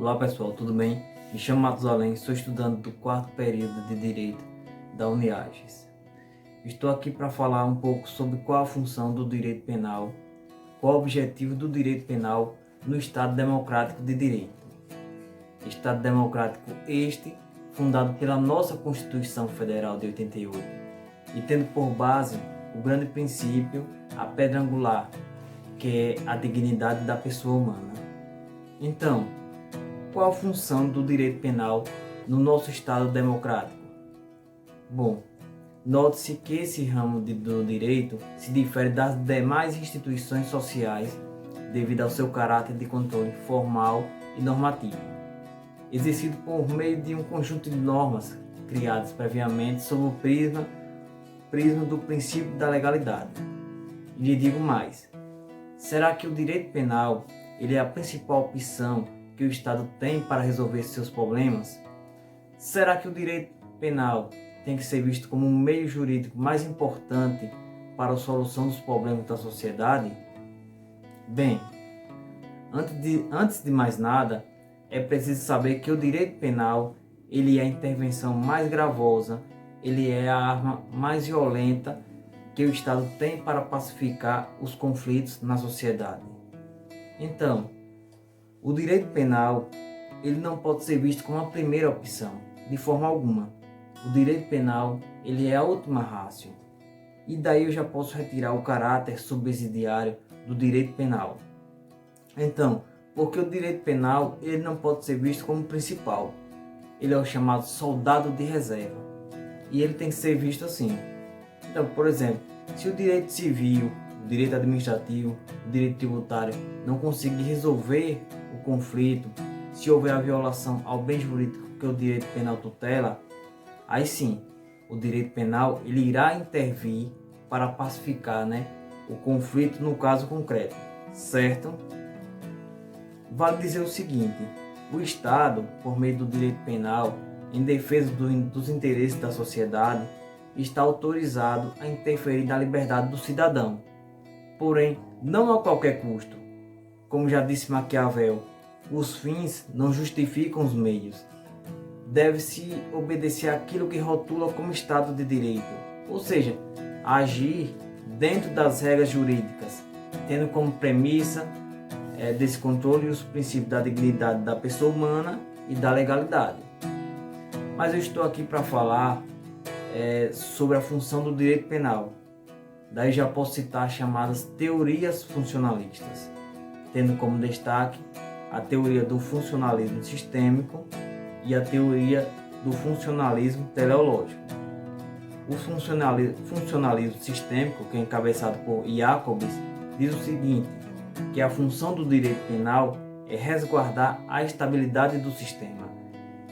Olá pessoal, tudo bem? Me chamo Matusalém, sou estudante do quarto período de Direito da Uniages. Estou aqui para falar um pouco sobre qual a função do direito penal, qual o objetivo do direito penal no Estado Democrático de Direito. Estado Democrático este, fundado pela nossa Constituição Federal de 88, e tendo por base o grande princípio, a pedra angular, que é a dignidade da pessoa humana. Então, qual a função do direito penal no nosso Estado democrático? Bom, note-se que esse ramo do direito se difere das demais instituições sociais devido ao seu caráter de controle formal e normativo, exercido por meio de um conjunto de normas criadas previamente sob o prisma do princípio da legalidade. E lhe digo mais, será que o direito penal ele é a principal opção que o Estado tem para resolver seus problemas? Será que o direito penal tem que ser visto como um meio jurídico mais importante para a solução dos problemas da sociedade? Bem, antes de mais nada, é preciso saber que o direito penal ele é a intervenção mais gravosa, ele é a arma mais violenta que o Estado tem para pacificar os conflitos na sociedade. Então, o direito penal ele não pode ser visto como a primeira opção, de forma alguma. O direito penal ele é a última ratio. E daí eu já posso retirar o caráter subsidiário do direito penal. Então, porque o direito penal ele não pode ser visto como principal. Ele é o chamado soldado de reserva. E ele tem que ser visto assim. Então, por exemplo, se o direito civil, o direito administrativo, o direito tributário não conseguir resolver o conflito, se houver a violação ao bem jurídico que o direito penal tutela, aí sim, o direito penal ele irá intervir para pacificar, o conflito no caso concreto, certo? Vale dizer o seguinte, o Estado, por meio do direito penal, em defesa dos interesses da sociedade, está autorizado a interferir na liberdade do cidadão, porém não a qualquer custo. Como já disse Maquiavel, os fins não justificam os meios. Deve-se obedecer àquilo que rotula como Estado de Direito, ou seja, agir dentro das regras jurídicas, tendo como premissa desse controle os princípios da dignidade da pessoa humana e da legalidade. Mas eu estou aqui para falar sobre a função do direito penal. Daí já posso citar as chamadas teorias funcionalistas, tendo como destaque a teoria do funcionalismo sistêmico e a teoria do funcionalismo teleológico. O funcionalismo sistêmico, que é encabeçado por Jacobs, diz o seguinte, que a função do direito penal é resguardar a estabilidade do sistema.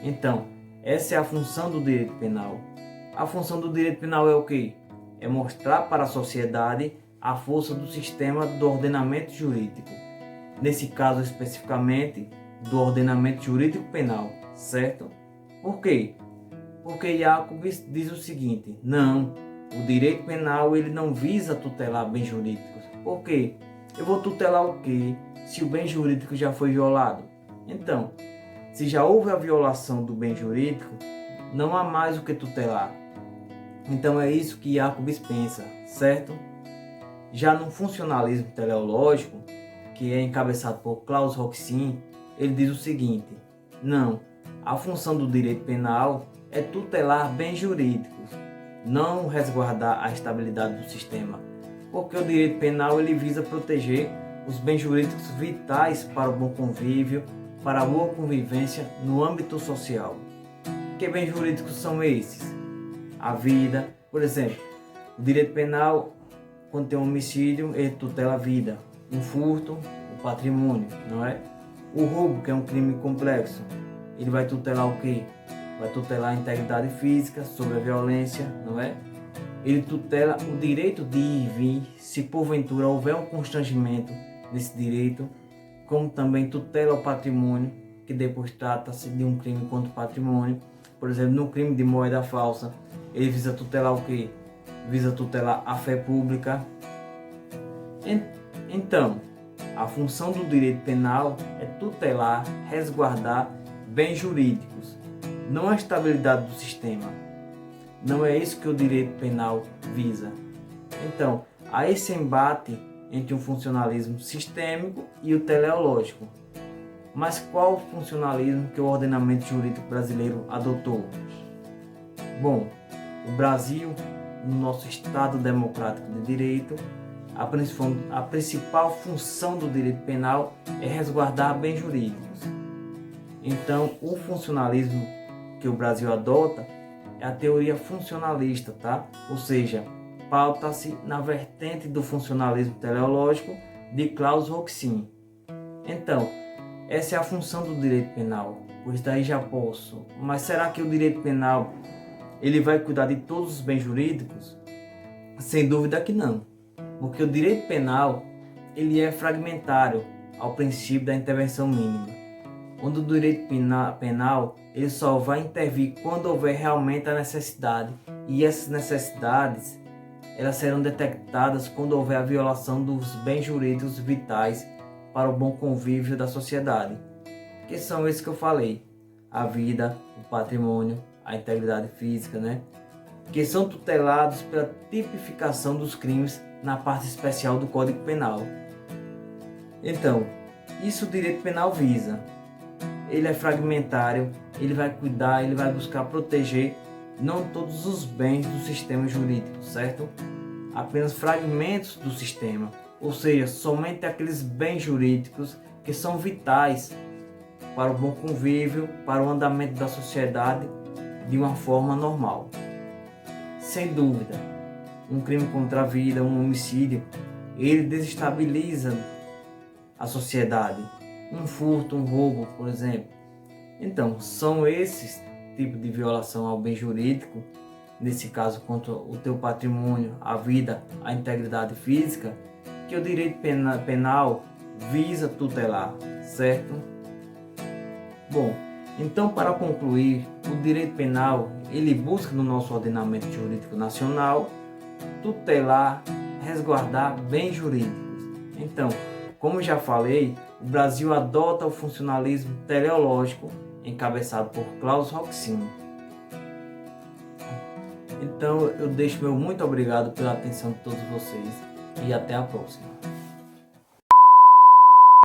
Então, essa é a função do direito penal. A função do direito penal é o quê? É mostrar para a sociedade a força do sistema do ordenamento jurídico. Nesse caso especificamente, do ordenamento jurídico penal, certo? Por quê? Porque Jacobs diz o seguinte, não, o direito penal ele não visa tutelar bens jurídicos. Por quê? Eu vou tutelar o quê? Se o bem jurídico já foi violado? Então, se já houve a violação do bem jurídico, não há mais o que tutelar. Então é isso que Jacobs pensa, certo? Já no funcionalismo teleológico, que é encabeçado por Klaus Roxin, ele diz o seguinte, não, a função do direito penal é tutelar bens jurídicos, não resguardar a estabilidade do sistema, porque o direito penal ele visa proteger os bens jurídicos vitais para o bom convívio, para a boa convivência no âmbito social. Que bens jurídicos são esses? A vida, por exemplo, o direito penal, quando tem um homicídio, ele tutela a vida, um furto, o patrimônio, não é? O roubo, que é um crime complexo, ele vai tutelar o quê? Vai tutelar a integridade física, sobre a violência, não é? Ele tutela o direito de ir e vir, se porventura houver um constrangimento desse direito, como também tutela o patrimônio, que depois trata-se de um crime contra o patrimônio. Por exemplo, no crime de moeda falsa, ele visa tutelar o quê? Visa tutelar a fé pública. Então, A função do direito penal é tutelar, resguardar bens jurídicos, não a estabilidade do sistema. Não é isso que o direito penal visa. Então, há esse embate entre o funcionalismo sistêmico e o teleológico. Mas qual o funcionalismo que o ordenamento jurídico brasileiro adotou? Bom, o Brasil, no nosso Estado democrático de direito, a principal função do direito penal é resguardar bens jurídicos. Então, o funcionalismo que o Brasil adota é a teoria funcionalista, tá? Ou seja, pauta-se na vertente do funcionalismo teleológico de Klaus Roxin. Então, essa é a função do direito penal, pois daí já posso. Mas será que o direito penal ele vai cuidar de todos os bens jurídicos? Sem dúvida que não, porque o direito penal ele é fragmentário ao princípio da intervenção mínima, onde o direito penal ele só vai intervir quando houver realmente a necessidade, e essas necessidades elas serão detectadas quando houver a violação dos bens jurídicos vitais para o bom convívio da sociedade, que são esses que eu falei: a vida, o patrimônio, a integridade física, que são tutelados pela tipificação dos crimes na parte especial do Código Penal. Então, isso o direito penal visa. Ele é fragmentário, ele vai cuidar, ele vai buscar proteger não todos os bens do sistema jurídico, certo? Apenas fragmentos do sistema, ou seja, somente aqueles bens jurídicos que são vitais para o bom convívio, para o andamento da sociedade de uma forma normal. Sem dúvida, um crime contra a vida, um homicídio, ele desestabiliza a sociedade. Um furto, um roubo, por exemplo. Então, são esses tipos de violação ao bem jurídico, nesse caso contra o teu patrimônio, a vida, a integridade física, que o direito penal visa tutelar, certo? Bom, então, para concluir, o direito penal ele busca no nosso ordenamento jurídico nacional tutelar, resguardar bens jurídicos. Então, como já falei, o Brasil adota o funcionalismo teleológico encabeçado por Klaus Roxin. Então, eu deixo meu muito obrigado pela atenção de todos vocês e até a próxima.